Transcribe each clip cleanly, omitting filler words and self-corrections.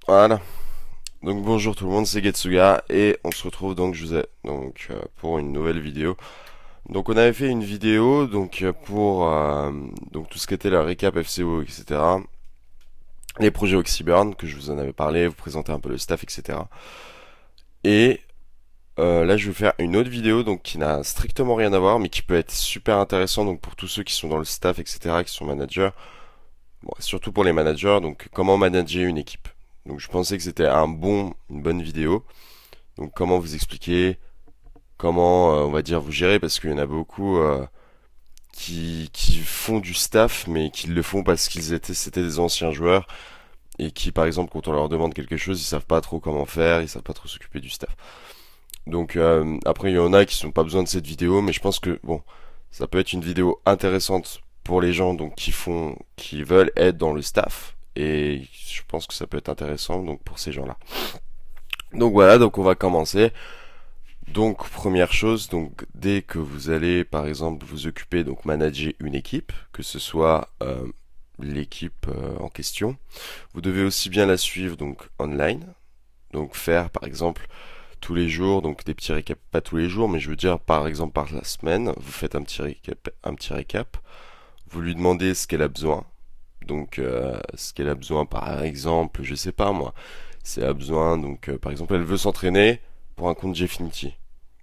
Voilà. Donc bonjour tout le monde, c'est Getsuga et on se retrouve donc pour une nouvelle vidéo. Donc on avait fait une vidéo pour donc tout ce qui était la récap FCO, etc. Les projets Oxyburn que je vous en avais parlé, vous présenter un peu le staff, etc. Et là je vais faire une autre vidéo donc qui n'a strictement rien à voir mais qui peut être super intéressant donc pour tous ceux qui sont dans le staff, etc. qui sont managers. Bon, surtout pour les managers, donc comment manager une équipe. Donc je pensais que c'était une bonne vidéo. Donc comment vous expliquer, comment on va dire vous gérer, parce qu'il y en a beaucoup qui font du staff, mais qui le font parce c'était des anciens joueurs et qui par exemple quand on leur demande quelque chose, ils savent pas trop comment faire, ils savent pas trop s'occuper du staff. Donc après il y en a qui sont pas besoin de cette vidéo, mais je pense que bon, ça peut être une vidéo intéressante pour les gens donc qui veulent être dans le staff. Et je pense que ça peut être intéressant donc pour ces gens-là. Donc voilà, donc on va commencer. Donc première chose, donc dès que vous allez par exemple vous occuper donc manager une équipe, que ce soit l'équipe en question, vous devez aussi bien la suivre donc online, donc faire par exemple tous les jours donc des petits récaps, pas tous les jours, mais je veux dire par exemple par la semaine, vous faites un petit récap, vous lui demandez ce qu'elle a besoin, donc ce qu'elle a besoin par exemple, je sais pas moi, si elle a besoin donc par exemple elle veut s'entraîner pour un compte Gfinity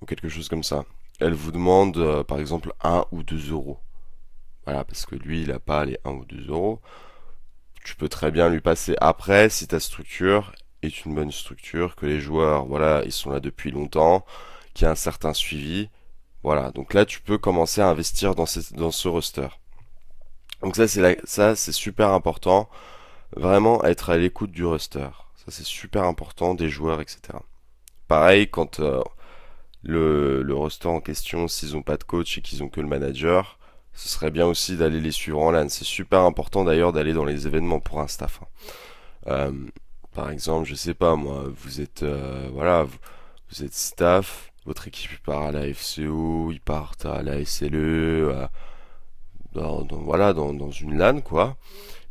ou quelque chose comme ça. Elle vous demande par exemple 1 ou 2 euros. Voilà, parce que lui il a pas les 1 ou 2 euros. Tu peux très bien lui passer après si ta structure est une bonne structure, que les joueurs voilà ils sont là depuis longtemps, qu'il y a un certain suivi. Voilà, donc là tu peux commencer à investir dans ce roster. Donc ça c'est super important, vraiment être à l'écoute du roster. Ça c'est super important des joueurs, etc. Pareil quand le roster en question, s'ils ont pas de coach et qu'ils ont que le manager, ce serait bien aussi d'aller les suivre en LAN. C'est super important d'ailleurs d'aller dans les événements pour un staff, hein. Euh, Par exemple, je sais pas moi, vous êtes vous êtes staff, votre équipe part à la FCO, ils partent à la SLE, dans une LAN quoi.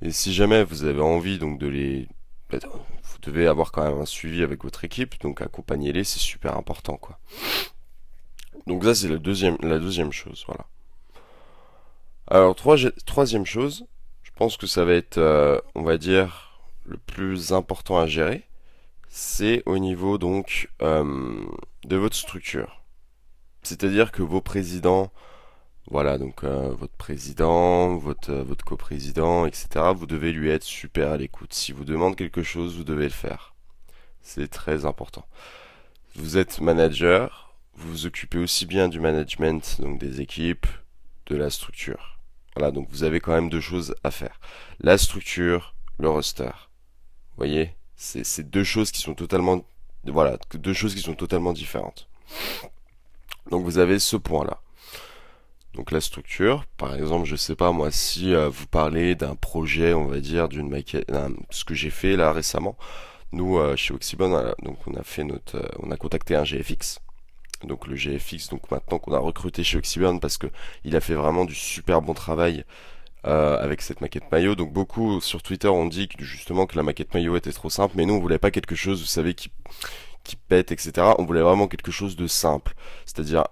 Et si jamais vous avez envie donc vous devez avoir quand même un suivi avec votre équipe, donc accompagnez-les, c'est super important quoi. Donc ça c'est la deuxième chose, voilà. Alors troisième chose, je pense que ça va être, on va dire, le plus important à gérer, c'est au niveau donc de votre structure. C'est-à-dire que vos présidents, voilà, donc votre président, votre coprésident, etc., vous devez lui être super à l'écoute. Si vous demande quelque chose, vous devez le faire. C'est très important. Vous êtes manager, vous vous occupez aussi bien du management, donc des équipes, de la structure. Voilà, donc vous avez quand même deux choses à faire. La structure, le roster. Vous voyez, c'est deux choses qui sont deux choses qui sont totalement différentes. Donc vous avez ce point-là. Donc la structure, par exemple, je sais pas moi, si vous parlez d'un projet, on va dire, d'une maquette, ce que j'ai fait là récemment, nous chez Oxybon, donc on a contacté un GFX. Donc le GFX, donc maintenant qu'on a recruté chez Oxyburn parce que il a fait vraiment du super bon travail avec cette maquette maillot. Donc beaucoup sur Twitter ont dit justement que la maquette maillot était trop simple, mais nous on voulait pas quelque chose, vous savez, qui pète, etc. On voulait vraiment quelque chose de simple, c'est-à-dire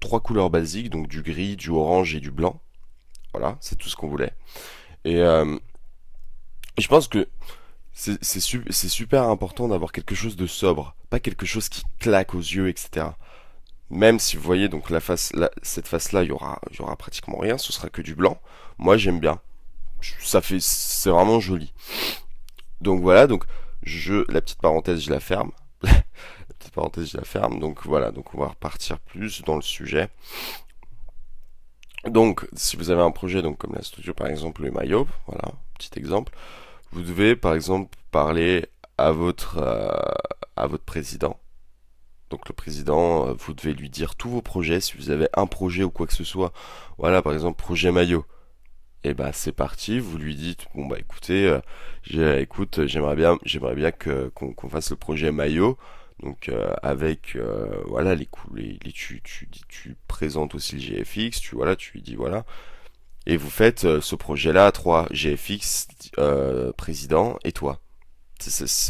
trois couleurs basiques, donc du gris, du orange et du blanc. Voilà, c'est tout ce qu'on voulait. Et je pense que c'est super important d'avoir quelque chose de sobre, pas quelque chose qui claque aux yeux, etc. Même si vous voyez donc cette face là, il y aura pratiquement rien, ce sera que du blanc. Moi j'aime bien, c'est vraiment joli. Donc voilà, donc la petite parenthèse je la ferme. La petite parenthèse je la ferme. Donc voilà, donc on va repartir plus dans le sujet. Donc si vous avez un projet donc comme la structure par exemple le maillot, voilà, petit exemple, vous devez par exemple parler à votre président. Donc le président, vous devez lui dire tous vos projets. Si vous avez un projet ou quoi que ce soit, voilà, par exemple projet maillot, et bah c'est parti. Vous lui dites bon bah écoutez, écoute, j'aimerais bien qu'on fasse le projet maillot. Donc avec voilà tu présentes aussi le GFX, tu lui dis voilà. Et vous faites ce projet-là à trois, GFX, président et toi.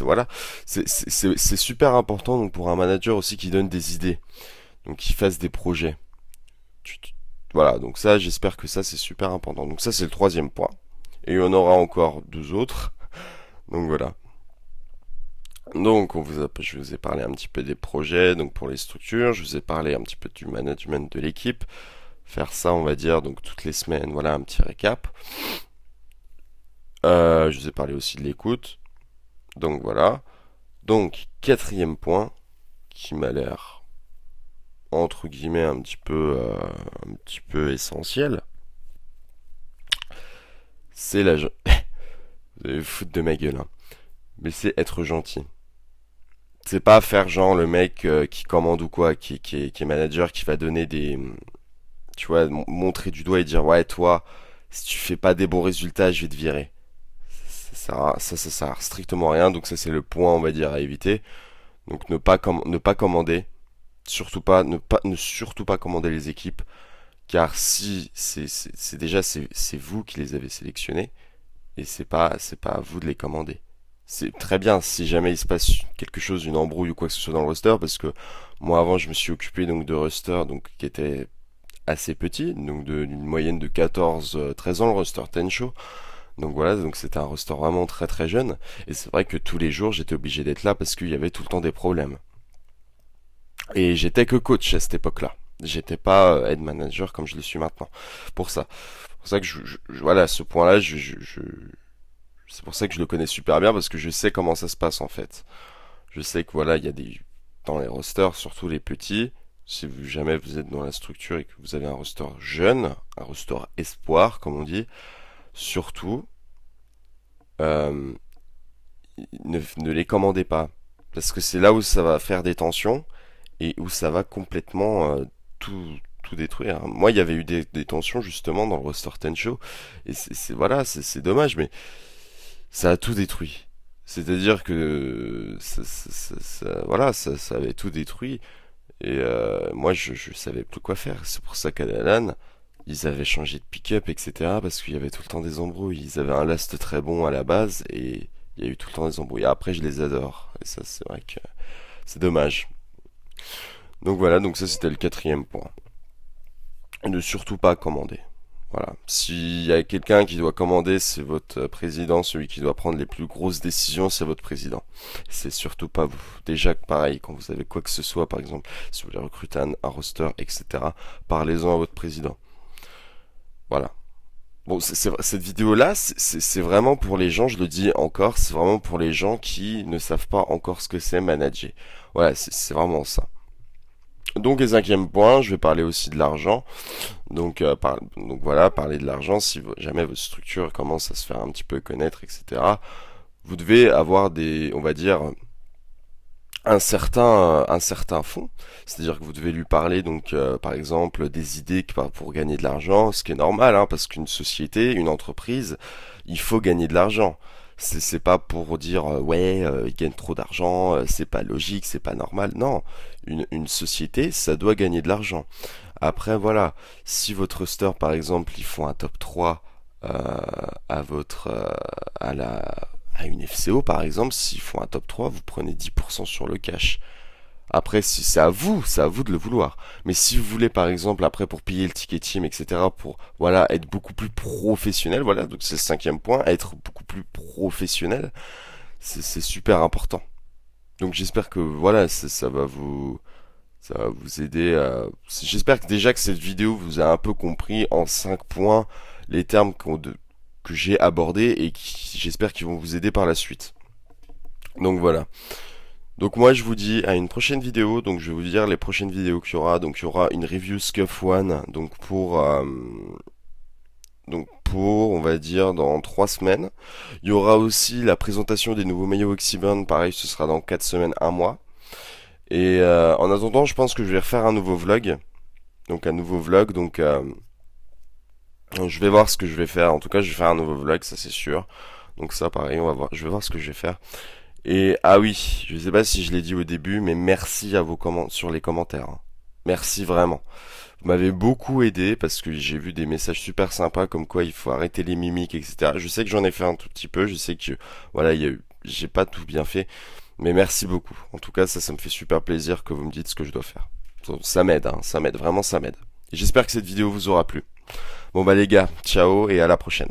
Voilà, c'est super important donc pour un manager aussi qui donne des idées, donc qui fasse des projets. Voilà, donc ça, j'espère que ça c'est super important. Donc ça c'est le troisième point. Et il y en aura encore deux autres. Donc voilà. Donc je vous ai parlé un petit peu des projets, donc pour les structures, je vous ai parlé un petit peu du management de l'équipe. Faire ça, on va dire, donc toutes les semaines, voilà un petit récap. Je vous ai parlé aussi de l'écoute. Donc voilà. Donc, quatrième point, qui m'a l'air, entre guillemets, un petit peu essentiel, c'est la... Vous allez vous foutre de ma gueule, hein. Mais c'est être gentil. C'est pas faire genre le mec qui commande ou quoi, qui est manager, qui va donner des... Tu vois, montrer du doigt et dire, ouais, toi, si tu fais pas des bons résultats, je vais te virer. Ça sert à strictement à rien, donc ça c'est le point, on va dire, à éviter. Donc ne pas commander, ne surtout pas commander les équipes, car si c'est déjà c'est vous qui les avez sélectionnés et c'est pas à vous de les commander. C'est très bien si jamais il se passe quelque chose, une embrouille ou quoi que ce soit dans le roster, parce que moi avant je me suis occupé donc de roster donc qui était assez petit, donc d'une moyenne de 14-13 ans le roster Tencho. Donc voilà, donc c'était un roster vraiment très très jeune, et c'est vrai que tous les jours j'étais obligé d'être là parce qu'il y avait tout le temps des problèmes. Et j'étais que coach à cette époque-là. J'étais pas head manager comme je le suis maintenant. Pour ça. C'est pour ça que voilà, ce point-là, c'est pour ça que je le connais super bien parce que je sais comment ça se passe en fait. Je sais que voilà, il y a des, dans les rosters, surtout les petits, si vous, jamais vous êtes dans la structure et que vous avez un roster jeune, un roster espoir, comme on dit, surtout, euh, ne les commandez pas. Parce que c'est là où ça va faire des tensions et où ça va complètement tout détruire. Moi, il y avait eu des tensions justement dans le roster Tencho, et voilà, c'est dommage, mais ça a tout détruit. C'est-à-dire que voilà, ça avait tout détruit, et moi, je savais plus quoi faire. C'est pour ça qu'à la LAN, ils avaient changé de pick-up, etc., parce qu'il y avait tout le temps des embrouilles. Ils avaient un last très bon à la base, et il y a eu tout le temps des embrouilles. Après, je les adore, et ça, c'est vrai que c'est dommage. Donc voilà, donc ça c'était le quatrième point. Ne surtout pas commander. Voilà. S'il y a quelqu'un qui doit commander, c'est votre président. Celui qui doit prendre les plus grosses décisions, c'est votre président. C'est surtout pas vous. Déjà, pareil, quand vous avez quoi que ce soit, par exemple, si vous voulez recruter un roster, etc., parlez-en à votre président. Voilà. Bon, cette vidéo-là, c'est vraiment pour les gens, je le dis encore, c'est vraiment pour les gens qui ne savent pas encore ce que c'est manager. Voilà, c'est vraiment ça. Donc, et cinquième point, je vais parler aussi de l'argent. Donc voilà, parler de l'argent, si jamais votre structure commence à se faire un petit peu connaître, etc., vous devez avoir des, on va dire, un certain fonds. C'est-à-dire que vous devez lui parler, donc, par exemple, des idées pour gagner de l'argent, ce qui est normal, hein, parce qu'une société, une entreprise, il faut gagner de l'argent. C'est pas pour dire ouais il gagne trop d'argent, c'est pas logique, c'est pas normal. Non, une société ça doit gagner de l'argent. Après voilà, si votre roster par exemple ils font un top 3 à votre à la à une FCO par exemple, s'ils font un top 3 vous prenez 10% sur le cash. Après, si c'est à vous de le vouloir. Mais si vous voulez, par exemple, après pour payer le ticket team, etc., pour voilà être beaucoup plus professionnel, voilà, donc c'est le cinquième point, être beaucoup plus professionnel, c'est super important. Donc j'espère que voilà, ça va vous aider. J'espère que déjà que cette vidéo vous a un peu compris en 5 points les termes que j'ai abordés et qui j'espère qu'ils vont vous aider par la suite. Donc voilà. Donc moi je vous dis à une prochaine vidéo, donc je vais vous dire les prochaines vidéos qu'il y aura, donc il y aura une review Scuff One, donc pour on va dire dans 3 semaines. Il y aura aussi la présentation des nouveaux maillots Oxyburn, pareil ce sera dans 4 semaines, un mois. Et en attendant je pense que je vais refaire un nouveau vlog, donc je vais voir ce que je vais faire, en tout cas je vais faire un nouveau vlog, ça c'est sûr. Donc ça pareil, on va voir, je vais voir ce que je vais faire. Et ah oui, je sais pas si je l'ai dit au début, mais merci à vos sur les commentaires, hein. Merci vraiment. Vous m'avez beaucoup aidé parce que j'ai vu des messages super sympas comme quoi il faut arrêter les mimiques, etc. Je sais que j'en ai fait un tout petit peu, je sais que voilà, j'ai pas tout bien fait. Mais merci beaucoup. En tout cas, ça me fait super plaisir que vous me dites ce que je dois faire. Ça m'aide, hein, ça m'aide, vraiment ça m'aide. Et j'espère que cette vidéo vous aura plu. Bon bah les gars, ciao et à la prochaine.